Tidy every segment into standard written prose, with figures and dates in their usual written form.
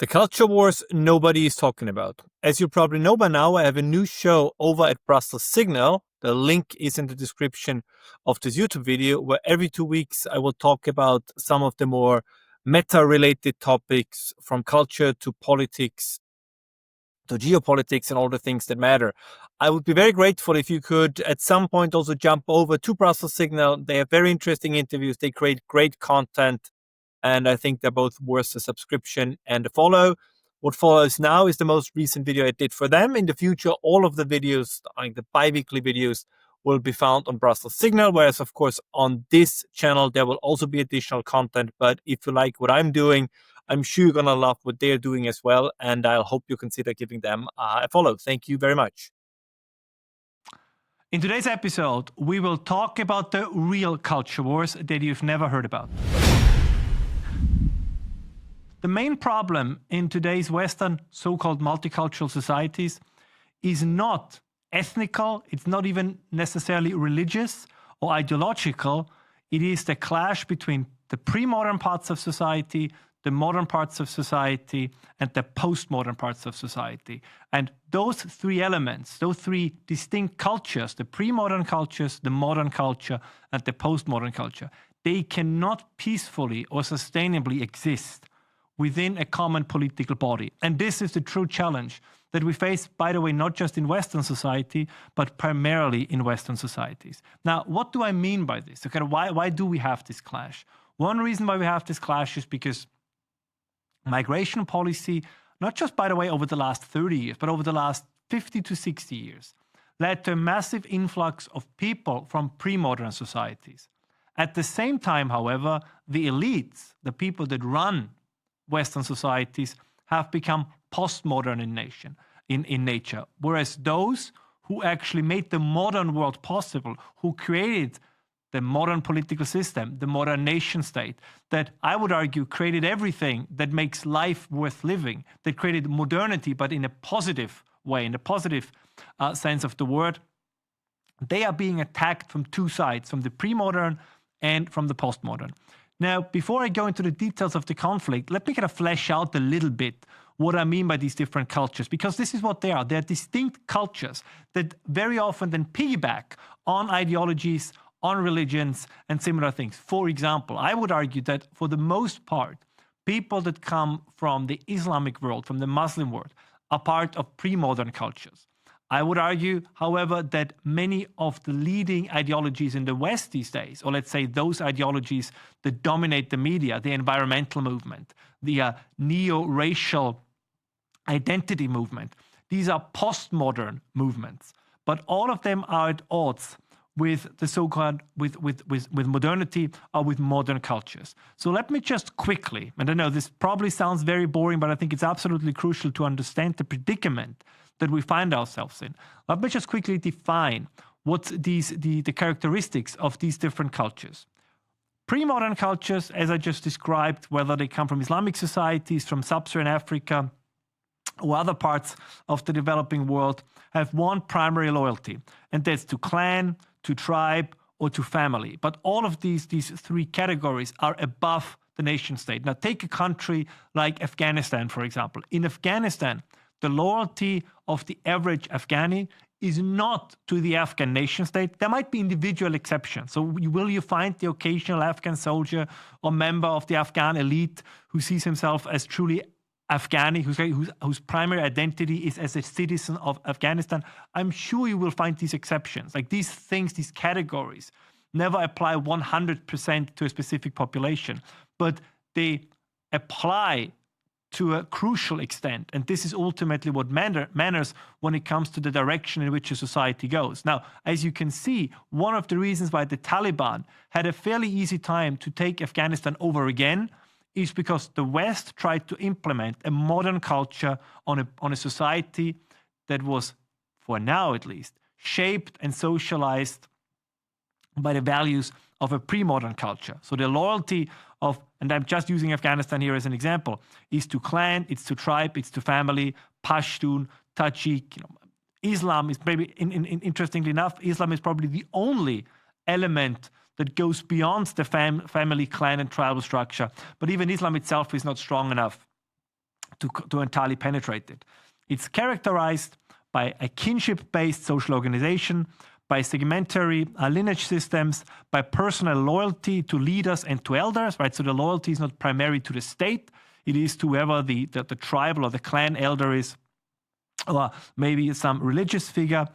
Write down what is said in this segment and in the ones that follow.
The culture wars nobody is talking about. As you probably know by now, I have a new show over at Brussels Signal. The link is in the description of this YouTube video, where every 2 weeks I will talk about some of the more meta-related topics, from culture to politics to geopolitics and all the things that matter. I would be very grateful if you could at some point also jump over to Brussels Signal. They have very interesting interviews. They create great content. And I think they're both worth a subscription and a follow. What follows now is the most recent video I did for them. In the future, all of the videos, like the bi-weekly videos, will be found on Brussels Signal, whereas, of course, on this channel, there will also be additional content. But if you like what I'm doing, I'm sure you're going to love what they're doing as well. And I'll hope you consider giving them a follow. Thank you very much. In today's episode, we will talk about the real culture wars that you've never heard about. The main problem in today's Western so-called multicultural societies is not ethnical, it's not even necessarily religious or ideological. It is the clash between the pre-modern parts of society, the modern parts of society, and the postmodern parts of society. And those three elements, those three distinct cultures, the pre-modern cultures, the modern culture, and the postmodern culture, they cannot peacefully or sustainably exist within a common political body. And this is the true challenge that we face, by the way, not just in Western society, but primarily in Western societies. Now, what do I mean by this? Okay, why do we have this clash? One reason why we have this clash is because migration policy, not just, by the way, over the last 30 years, but over the last 50 to 60 years, led to a massive influx of people from pre-modern societies. At the same time, however, the elites, the people that run Western societies, have become postmodern in nature, whereas those who actually made the modern world possible, who created the modern political system, the modern nation state, that I would argue created everything that makes life worth living, that created modernity, but in a positive way, in a positive sense of the word, they are being attacked from two sides, from the pre-modern and from the postmodern. Now, before I go into the details of the conflict, let me kind of flesh out a little bit what I mean by these different cultures, because this is what they are. They're distinct cultures that very often then piggyback on ideologies, on religions, and similar things. For example, I would argue that for the most part, people that come from the Islamic world, from the Muslim world, are part of pre-modern cultures. I would argue, however, that many of the leading ideologies in the West these days, or let's say those ideologies that dominate the media, the environmental movement, the neo-racial identity movement, these are postmodern movements. But all of them are at odds with the so-called, with modernity or with modern cultures. So let me just quickly, and I know this probably sounds very boring, but I think it's absolutely crucial to understand the predicament that we find ourselves in. Let me just quickly define what's the characteristics of these different cultures. Pre-modern cultures, as I just described, whether they come from Islamic societies, from sub-Saharan Africa, or other parts of the developing world, have one primary loyalty, and that's to clan, to tribe, or to family. But all of these three categories are above the nation state. Now, take a country like Afghanistan, for example. In Afghanistan, the loyalty of the average Afghani is not to the Afghan nation state. There might be individual exceptions. So will you find the occasional Afghan soldier or member of the Afghan elite who sees himself as truly Afghani, whose primary identity is as a citizen of Afghanistan? I'm sure you will find these exceptions. Like these things, these categories never apply 100% to a specific population, but they apply to a crucial extent. And this is ultimately what matters when it comes to the direction in which a society goes. Now, as you can see, one of the reasons why the Taliban had a fairly easy time to take Afghanistan over again is because the West tried to implement a modern culture on a society that was, for now at least, shaped and socialized by the values of a pre-modern culture. So the loyalty of, and I'm just using Afghanistan here as an example, is to clan, it's to tribe, it's to family, Pashtun, Tajik. Islam is maybe, interestingly enough, Islam is probably the only element that goes beyond the family, clan, and tribal structure. But even Islam itself is not strong enough to entirely penetrate it. It's characterized by a kinship-based social organization, by segmentary lineage systems, by personal loyalty to leaders and to elders, right? So the loyalty is not primarily to the state, it is to whoever the tribal or the clan elder is, or maybe some religious figure.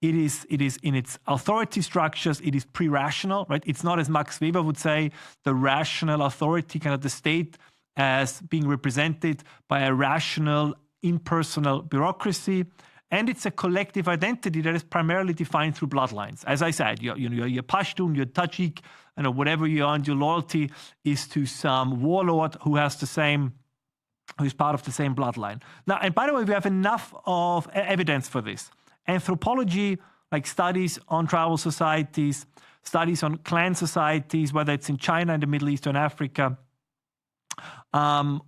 It is in its authority structures, it is pre-rational, right? It's not, as Max Weber would say, the rational authority, kind of the state as being represented by a rational, impersonal bureaucracy. And it's a collective identity that is primarily defined through bloodlines. As I said, you're Pashtun, you're Tajik, whatever you are, and your loyalty is to some warlord who is part of the same bloodline. Now, and by the way, we have enough of evidence for this. Anthropology, like studies on tribal societies, studies on clan societies, whether it's in China, in the Middle East, or in Africa,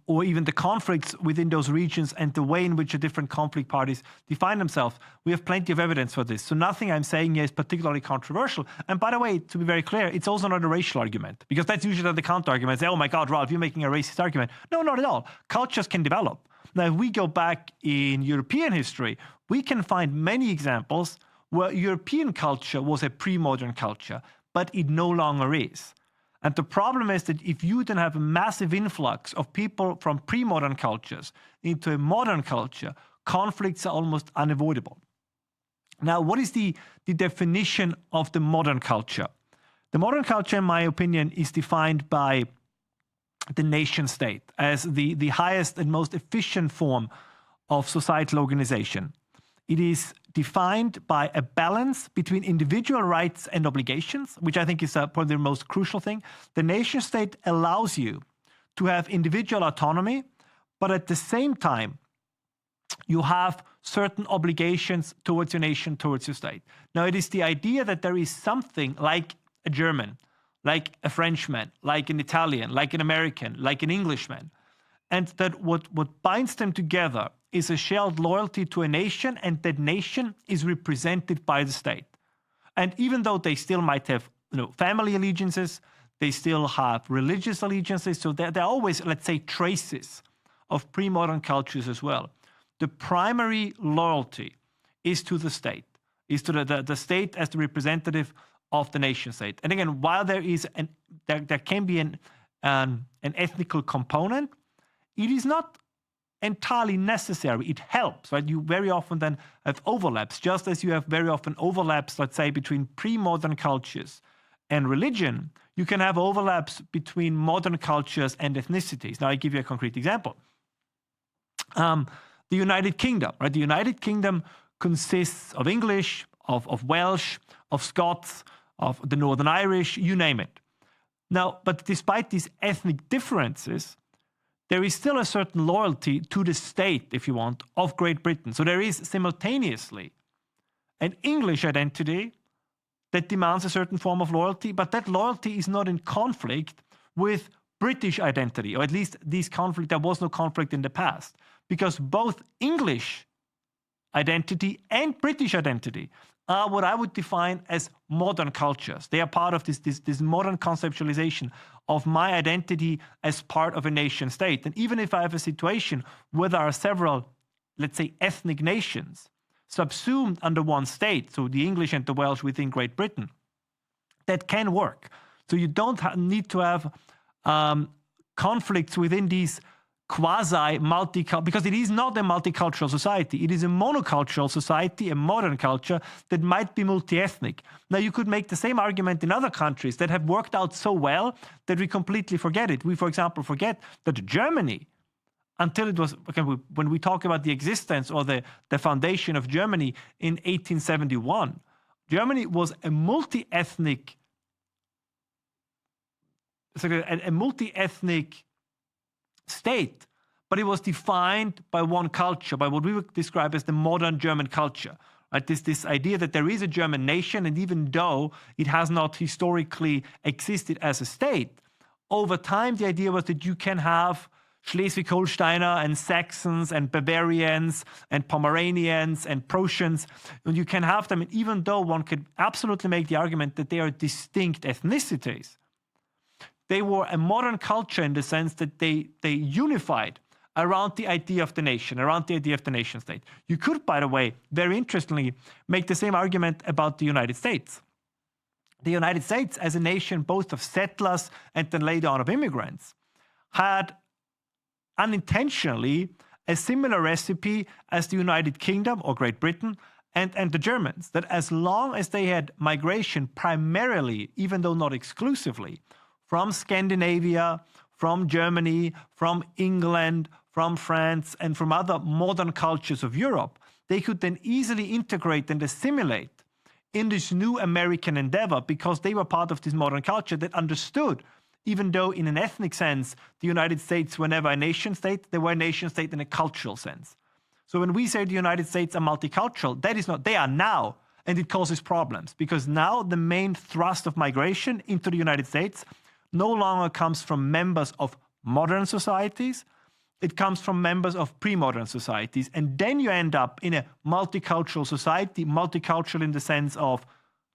or even the conflicts within those regions and the way in which the different conflict parties define themselves. We have plenty of evidence for this. So nothing I'm saying here is particularly controversial. And by the way, to be very clear, it's also not a racial argument, because that's usually the counter-argument. Say, oh my God, Ralph, you're making a racist argument. No, not at all. Cultures can develop. Now, if we go back in European history, we can find many examples where European culture was a pre-modern culture, but it no longer is. And the problem is that if you then have a massive influx of people from pre-modern cultures into a modern culture, conflicts are almost unavoidable. Now, what is the definition of the modern culture? The modern culture, in my opinion, is defined by the nation state as the highest and most efficient form of societal organization. It is defined by a balance between individual rights and obligations, which I think is probably the most crucial thing. The nation state allows you to have individual autonomy, but at the same time, you have certain obligations towards your nation, towards your state. Now, it is the idea that there is something like a German, like a Frenchman, like an Italian, like an American, like an Englishman, and that what binds them together is a shared loyalty to a nation, and that nation is represented by the state. And even though they still might have family allegiances, they still have religious allegiances, so there are always, let's say, traces of pre-modern cultures as well. The primary loyalty is to the state, is to the state as the representative of the nation state. And again, while there can be an ethnical component, it is not entirely necessary. It helps, right? You very often then have overlaps, just as you have very often overlaps, let's say, between pre-modern cultures and religion. You can have overlaps between modern cultures and ethnicities. Now, I give you a concrete example. The United Kingdom, right? The United Kingdom consists of English, of Welsh, of Scots, of the Northern Irish, you name it. Now, but despite these ethnic differences, there is still a certain loyalty to the state, if you want, of Great Britain. So there is simultaneously an English identity that demands a certain form of loyalty, but that loyalty is not in conflict with British identity, or at least there was no conflict in the past, because both English identity and British identity are what I would define as modern cultures. They are part of this modern conceptualization of my identity as part of a nation state. And even if I have a situation where there are several, let's say, ethnic nations subsumed under one state, so the English and the Welsh within Great Britain, that can work. So you don't need to have conflicts within these quasi-multicultural, because it is not a multicultural society. It is a monocultural society, a modern culture that might be multi-ethnic. Now, you could make the same argument in other countries that have worked out so well that we completely forget it. We, for example, forget that Germany, until it was, when we talk about the existence or the foundation of Germany in 1871, Germany was a multi-ethnic state, but it was defined by one culture, by what we would describe as the modern German culture. Right? This idea that there is a German nation, and even though it has not historically existed as a state, over time the idea was that you can have Schleswig-Holsteiner and Saxons and Bavarians and Pomeranians and Prussians, and you can have them, and even though one could absolutely make the argument that they are distinct ethnicities, they were a modern culture in the sense that they unified around the idea of the nation, around the idea of the nation state. You could, by the way, very interestingly, make the same argument about the United States. The United States, as a nation both of settlers and then later on of immigrants, had unintentionally a similar recipe as the United Kingdom or Great Britain and the Germans, that as long as they had migration primarily, even though not exclusively, from Scandinavia, from Germany, from England, from France, and from other modern cultures of Europe, they could then easily integrate and assimilate in this new American endeavor because they were part of this modern culture that understood, even though in an ethnic sense, the United States were never a nation state, they were a nation state in a cultural sense. So when we say the United States are multicultural, that is not, they are now, and it causes problems because now the main thrust of migration into the United States no longer comes from members of modern societies, it comes from members of pre-modern societies. And then you end up in a multicultural society, multicultural in the sense of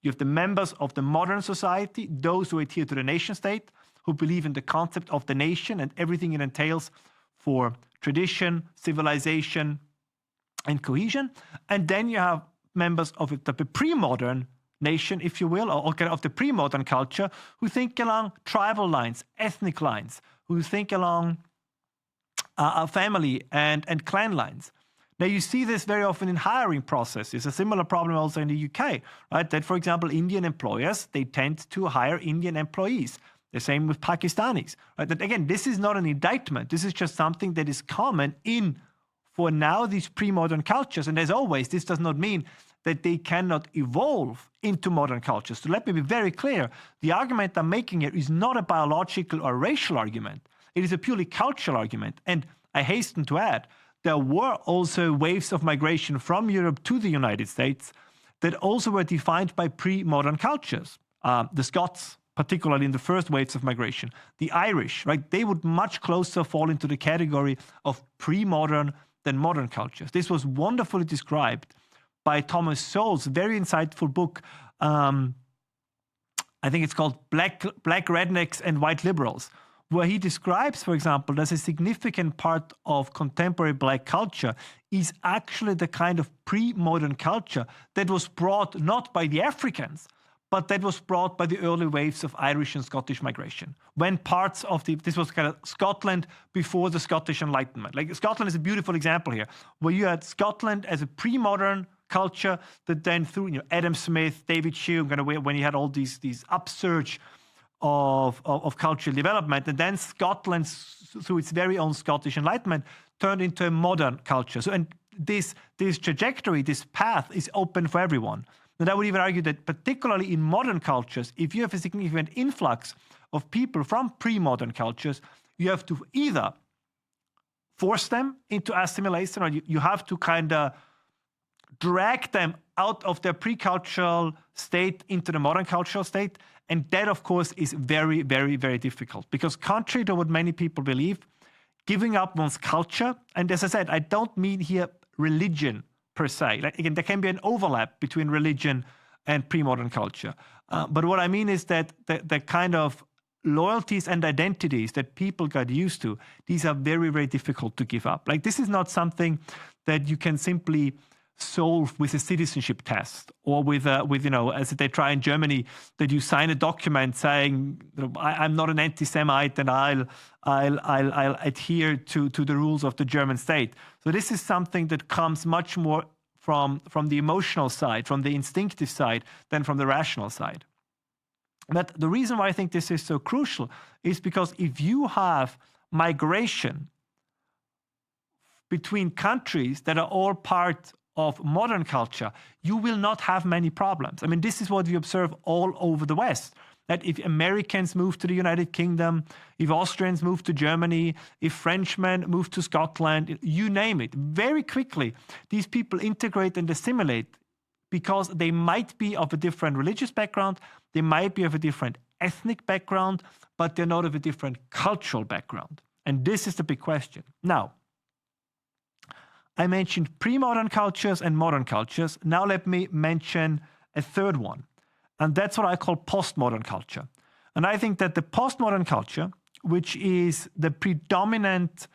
you have the members of the modern society, those who adhere to the nation state, who believe in the concept of the nation and everything it entails for tradition, civilization, and cohesion. And then you have members of the pre-modern nation, if you will, or of the pre-modern culture, who think along tribal lines, ethnic lines, who think along family and clan lines. Now, you see this very often in hiring processes. A similar problem also in the UK, right? That, for example, Indian employers, they tend to hire Indian employees. The same with Pakistanis, right? That, again, this is not an indictment. This is just something that is common in, for now, these pre-modern cultures. And as always, this does not mean that they cannot evolve into modern cultures. So let me be very clear. The argument I'm making here is not a biological or racial argument. It is a purely cultural argument. And I hasten to add, there were also waves of migration from Europe to the United States that also were defined by pre-modern cultures. The Scots, particularly in the first waves of migration, the Irish, right? They would much closer fall into the category of pre-modern than modern cultures. This was wonderfully described by Thomas Sowell's very insightful book. I think it's called Black Rednecks and White Liberals, where he describes, for example, that a significant part of contemporary black culture is actually the kind of pre-modern culture that was brought not by the Africans, but that was brought by the early waves of Irish and Scottish migration. When parts of this was kind of Scotland before the Scottish Enlightenment. Like Scotland is a beautiful example here, where you had Scotland as a pre-modern culture that then through Adam Smith, David Hume, when you had all these upsurge of cultural development, and then Scotland, through its very own Scottish Enlightenment, turned into a modern culture. So, and this trajectory, this path is open for everyone. And I would even argue that particularly in modern cultures, if you have a significant influx of people from pre-modern cultures, you have to either force them into assimilation, or you have to kind of drag them out of their pre-cultural state into the modern cultural state. And that, of course, is very, very, very difficult because contrary to what many people believe, giving up one's culture, and as I said, I don't mean here religion per se. Like, again, there can be an overlap between religion and pre-modern culture. But what I mean is that the kind of loyalties and identities that people got used to, these are very, very difficult to give up. Like, this is not something that you can simply solve with a citizenship test or with as they try in Germany, that you sign a document saying, I'm not an anti-Semite and I'll adhere to the rules of the German state. So this is something that comes much more from the emotional side, from the instinctive side, than from the rational side. But the reason why I think this is so crucial is because if you have migration between countries that are all part of modern culture, you will not have many problems. I mean, this is what we observe all over the West. That if Americans move to the United Kingdom, if Austrians move to Germany, if Frenchmen move to Scotland, you name it, very quickly, these people integrate and assimilate because they might be of a different religious background, they might be of a different ethnic background, but they're not of a different cultural background. And this is the big question. Now, I mentioned pre-modern cultures and modern cultures. Now let me mention a third one, and that's what I call postmodern culture. And I think that the postmodern culture, which is the predominant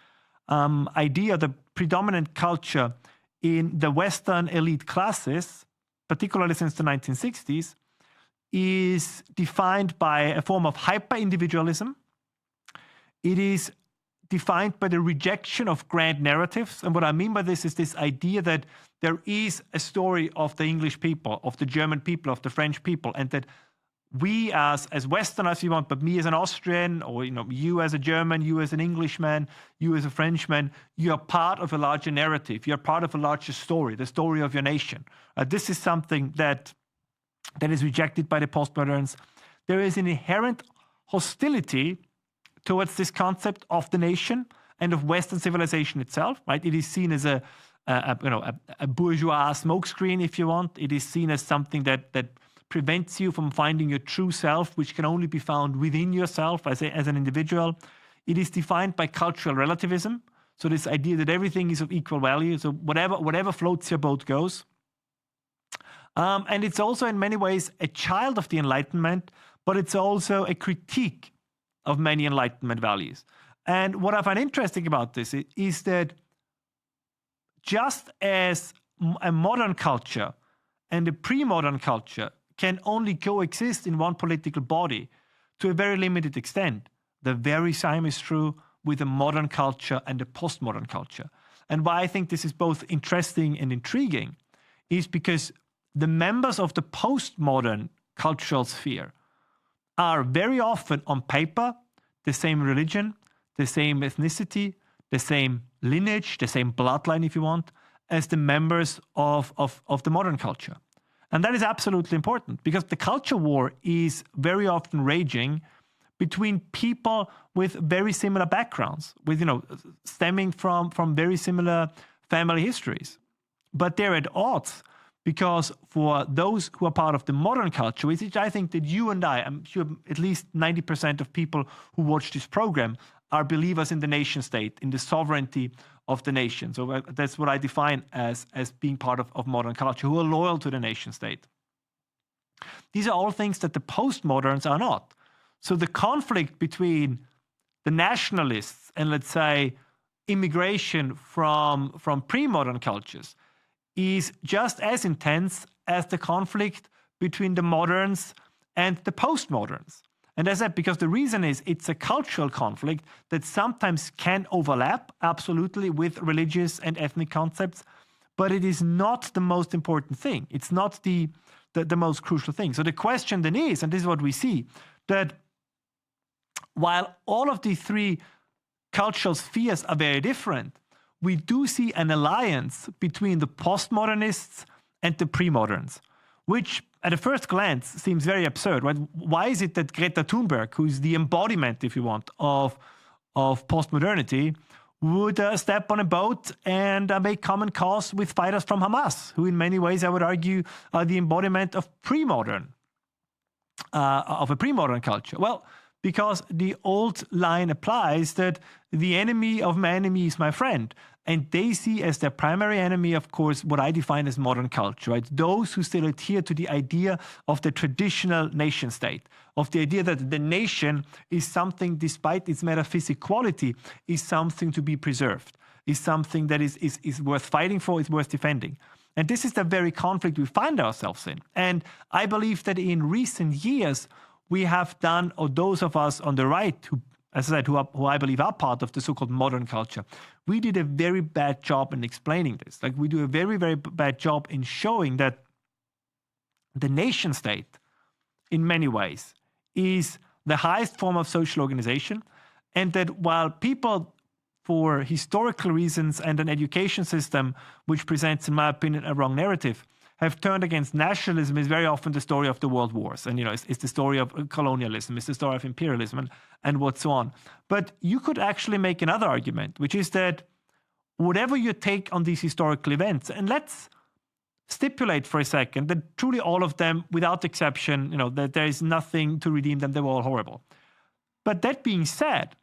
idea, the predominant culture in the Western elite classes, particularly since the 1960s, is defined by a form of hyper-individualism. It is defined by the rejection of grand narratives. And what I mean by this is this idea that there is a story of the English people, of the German people, of the French people, and that we as Westerners, if you want, but me as an Austrian, or you as a German, you as an Englishman, you as a Frenchman, you are part of a larger narrative. You're part of a larger story, the story of your nation. This is something that is rejected by the postmoderns. There is an inherent hostility towards this concept of the nation and of Western civilization itself. Right? It is seen as a bourgeois smokescreen, if you want. It is seen as something that prevents you from finding your true self, which can only be found within yourself as an individual. It is defined by cultural relativism. So this idea that everything is of equal value. So whatever floats your boat goes. And it's also in many ways a child of the Enlightenment, but it's also a critique of many Enlightenment values. And what I find interesting about this is that just as a modern culture and a pre-modern culture can only coexist in one political body to a very limited extent, the very same is true with a modern culture and a postmodern culture. And why I think this is both interesting and intriguing is because the members of the postmodern cultural sphere are very often on paper the same religion, the same ethnicity, the same lineage, the same bloodline, if you want, as the members of the modern culture. And that is absolutely important because the culture war is very often raging between people with very similar backgrounds, with stemming from very similar family histories. But they're at odds because for those who are part of the modern culture, which I think that you and I'm sure at least 90% of people who watch this program are believers in the nation state, in the sovereignty of the nation. So that's what I define as being part of modern culture, who are loyal to the nation state. These are all things that the postmoderns are not. So the conflict between the nationalists and, let's say, immigration from pre-modern cultures is just as intense as the conflict between the moderns and the postmoderns. And as I said, because the reason is it's a cultural conflict that sometimes can overlap absolutely with religious and ethnic concepts, but it is not the most important thing. It's not the most crucial thing. So the question then is, and this is what we see, that while all of these three cultural spheres are very different, we do see an alliance between the postmodernists and the pre-moderns, which at a first glance seems very absurd. Right? Why is it that Greta Thunberg, who is the embodiment, if you want, of postmodernity, would step on a boat and make common cause with fighters from Hamas, who in many ways, I would argue, are the embodiment of pre-modern, of a pre-modern culture? Well, because the old line applies that the enemy of my enemy is my friend. And they see as their primary enemy, of course, what I define as modern culture, right? Those who still adhere to the idea of the traditional nation state, of the idea that the nation is something, despite its metaphysic quality, is something to be preserved, is something that is worth fighting for, is worth defending. And this is the very conflict we find ourselves in. And I believe that in recent years, we have done, or those of us on the right who, as I said, who I believe are part of the so-called modern culture, we did a very bad job in explaining this. Like we do a very, very bad job in showing that the nation state, in many ways, is the highest form of social organization, and that while people, for historical reasons and an education system which presents, in my opinion, a wrong narrative, have turned against nationalism, is very often the story of the world wars. And, it's the story of colonialism, it's the story of imperialism and what's so on. But you could actually make another argument, which is that whatever your take on these historical events, and let's stipulate for a second that truly all of them, without exception, that there is nothing to redeem them, they were all horrible. But that being said,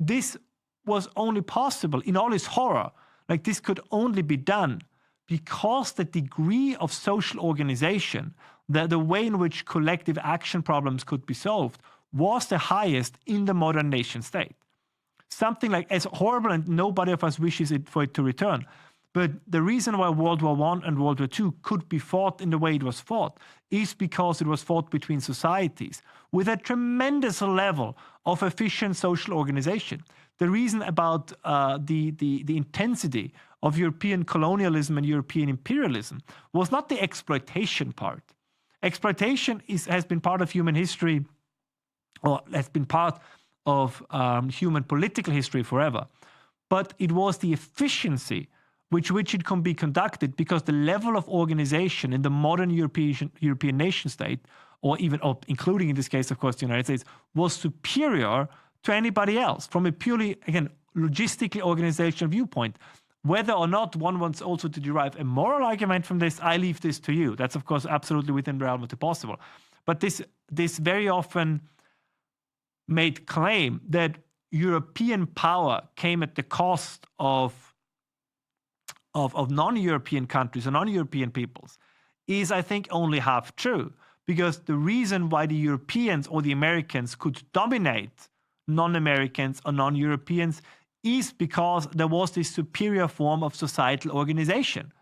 this was only possible in all its horror. Like this could only be done because the degree of social organization, the way in which collective action problems could be solved, was the highest in the modern nation state. something like as horrible, and nobody of us wishes for it to return. But the reason why World War I and World War II could be fought in the way it was fought is because it was fought between societies with a tremendous level of efficient social organization. The reason about the intensity of European colonialism and European imperialism was not the exploitation part. Exploitation has been part of human history, or has been part of human political history forever. But it was the efficiency which it can be conducted, because the level of organization in the modern European nation state, or including in this case, of course, the United States, was superior to anybody else from a purely, again, logistically organizational viewpoint. Whether or not one wants also to derive a moral argument from this, I leave this to you. That's, of course, absolutely within the realm of the possible. But this very often made claim that European power came at the cost of non-European countries or non-European peoples is, I think, only half true. Because the reason why the Europeans or the Americans could dominate non-Americans or non-Europeans is because there was this superior form of societal organization.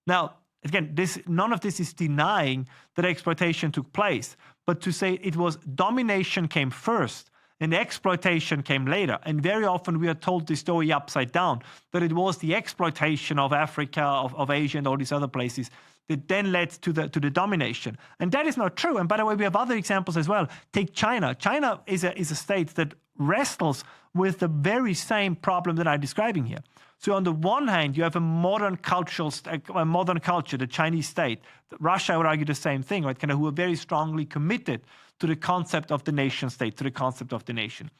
Now, again, none of this is denying that exploitation took place, but to say it was domination came first and exploitation came later. And very often we are told the story upside down, that it was the exploitation of Africa, of Asia, and all these other places that then led to the domination. And that is not true. And by the way, we have other examples as well. Take China. China is a state that wrestles with the very same problem that I'm describing here. So on the one hand, you have a modern culture, the Chinese state. Russia, I would argue the same thing, right? Kind of who are very strongly committed to the concept of the nation state, to the concept of the nation.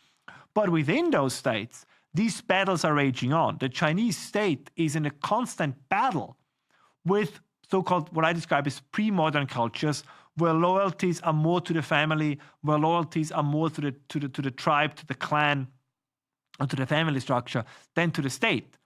But within those states, these battles are raging on. The Chinese state is in a constant battle with so-called, what I describe as pre-modern cultures, where loyalties are more to the family, where loyalties are more to the tribe, to the clan, or to the family structure than to the state.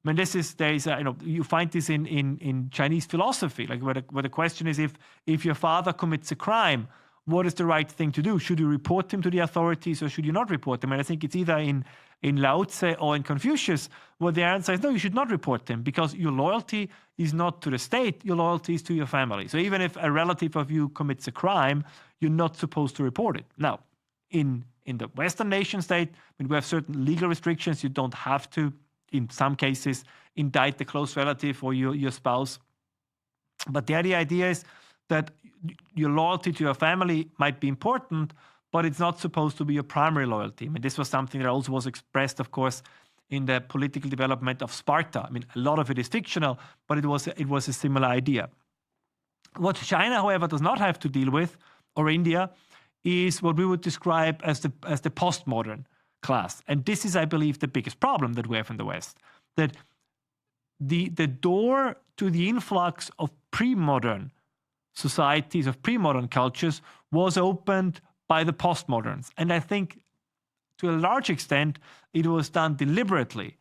I mean, you find this in Chinese philosophy, like where the question is, if your father commits a crime, what is the right thing to do? Should you report him to the authorities or should you not report him? And I think it's either in Lao Tse or in Confucius, where the answer is no, you should not report him, because your loyalty is not to the state, your loyalty is to your family. So even if a relative of you commits a crime, you're not supposed to report it. Now, in the Western nation state, when we have certain legal restrictions, you don't have to, in some cases, indict the close relative or your spouse. But the idea is that your loyalty to your family might be important, but it's not supposed to be your primary loyalty. I mean, this was something that also was expressed, of course, in the political development of Sparta. I mean, a lot of it is fictional, but it was a similar idea. What China, however, does not have to deal with, or India, is what we would describe as the postmodern class. And this is, I believe, the biggest problem that we have in the West. That the door to the influx of pre-modern societies, of pre-modern cultures, was opened by the postmoderns. And I think to a large extent, it was done deliberately,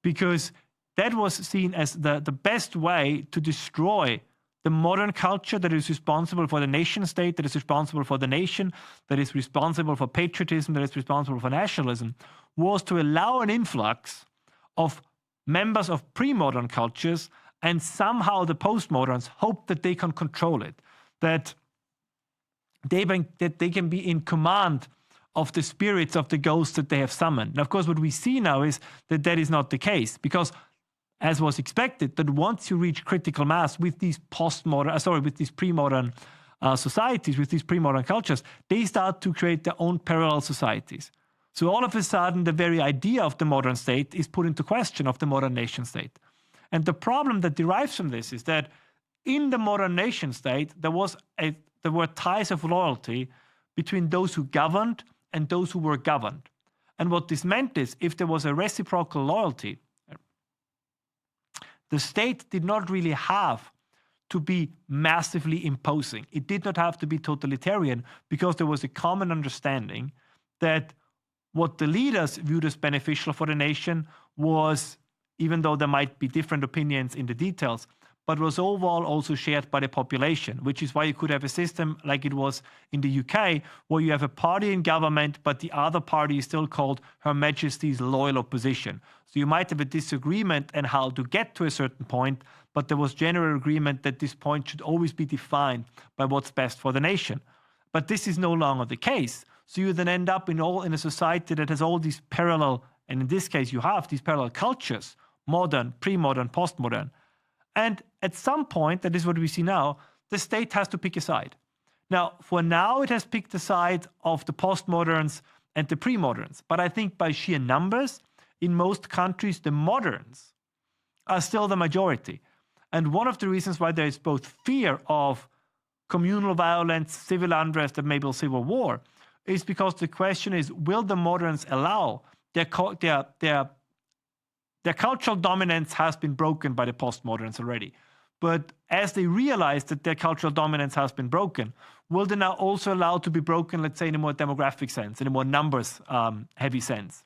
because that was seen as the best way to destroy the modern culture that is responsible for the nation state, that is responsible for the nation, that is responsible for patriotism, that is responsible for nationalism, was to allow an influx of members of pre-modern cultures, and somehow the postmoderns hope that they can control it, that they can be in command of the spirits of the ghosts that they have summoned. And of course, what we see now is that that is not the case, because as was expected, that once you reach critical mass with these pre-modern societies, with these pre-modern cultures, they start to create their own parallel societies. So all of a sudden, the very idea of the modern state is put into question, of the modern nation state. And the problem that derives from this is that in the modern nation state, there were ties of loyalty between those who governed and those who were governed. And what this meant is, if there was a reciprocal loyalty, the state did not really have to be massively imposing. It did not have to be totalitarian, because there was a common understanding that what the leaders viewed as beneficial for the nation was, even though there might be different opinions in the details, but was overall also shared by the population, which is why you could have a system like it was in the UK, where you have a party in government, but the other party is still called Her Majesty's Loyal Opposition. So you might have a disagreement on how to get to a certain point, but there was general agreement that this point should always be defined by what's best for the nation. But this is no longer the case. So you then end up in a society that has all these parallel, and in this case you have these parallel cultures, modern, pre-modern, postmodern. And at some point, that is what we see now, the state has to pick a side. Now, for now, it has picked the side of the postmoderns and the pre-moderns. But I think by sheer numbers, in most countries, the moderns are still the majority. And one of the reasons why there is both fear of communal violence, civil unrest, and maybe civil war is because the question is, will the moderns allow their cultural dominance has been broken by the postmoderns already. But as they realize that their cultural dominance has been broken, will they now also allow to be broken, let's say, in a more demographic sense, in a more numbers heavy sense?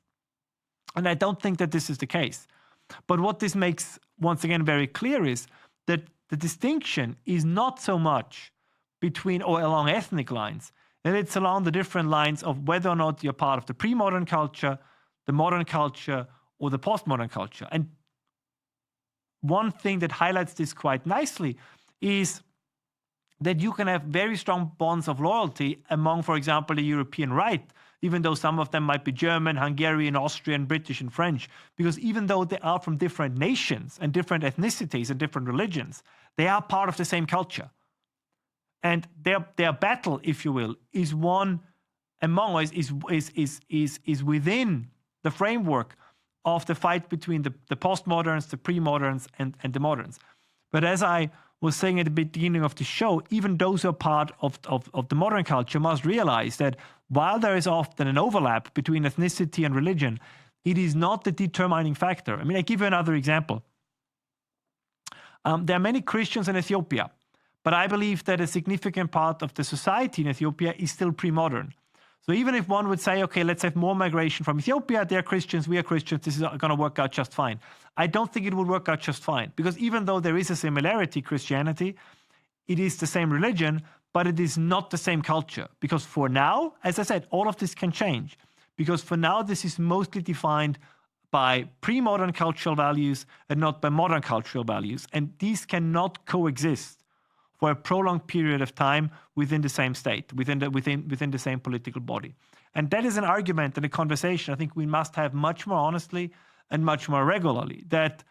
And I don't think that this is the case. But what this makes, once again, very clear is that the distinction is not so much between or along ethnic lines, and it's along the different lines of whether or not you're part of the pre-modern culture, the modern culture, or the postmodern culture. And one thing that highlights this quite nicely is that you can have very strong bonds of loyalty among, for example, the European right, even though some of them might be German, Hungarian, Austrian, British, and French, because even though they are from different nations and different ethnicities and different religions, they are part of the same culture. And their battle, if you will, is one among us, is within the framework of the fight between the postmoderns, the pre-moderns, and the moderns. But as I was saying at the beginning of the show, even those who are part of the modern culture must realize that while there is often an overlap between ethnicity and religion, it is not the determining factor. I mean, I give you another example. There are many Christians in Ethiopia, but I believe that a significant part of the society in Ethiopia is still pre-modern. So even if one would say, okay, let's have more migration from Ethiopia, they're Christians, we are Christians, this is going to work out just fine. I don't think it will work out just fine, because even though there is a similarity, Christianity, it is the same religion, but it is not the same culture. Because for now, as I said, all of this can change. Because for now, this is mostly defined by pre-modern cultural values and not by modern cultural values. And these cannot coexist for a prolonged period of time within the same state, within the same political body. And that is an argument and a conversation I think we must have much more honestly and much more regularly, that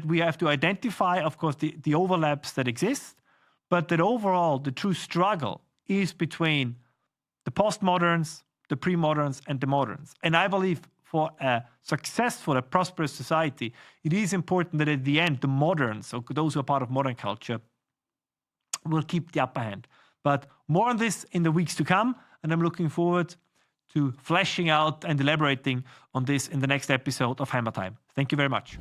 we have to identify, of course, the overlaps that exist, but that overall the true struggle is between the postmoderns, the pre-moderns, and the moderns. And I believe for a successful, a prosperous society, it is important that at the end, the moderns, so those who are part of modern culture, will keep the upper hand. But more on this in the weeks to come, and I'm looking forward to fleshing out and elaborating on this in the next episode of Hammer Time. Thank you very much.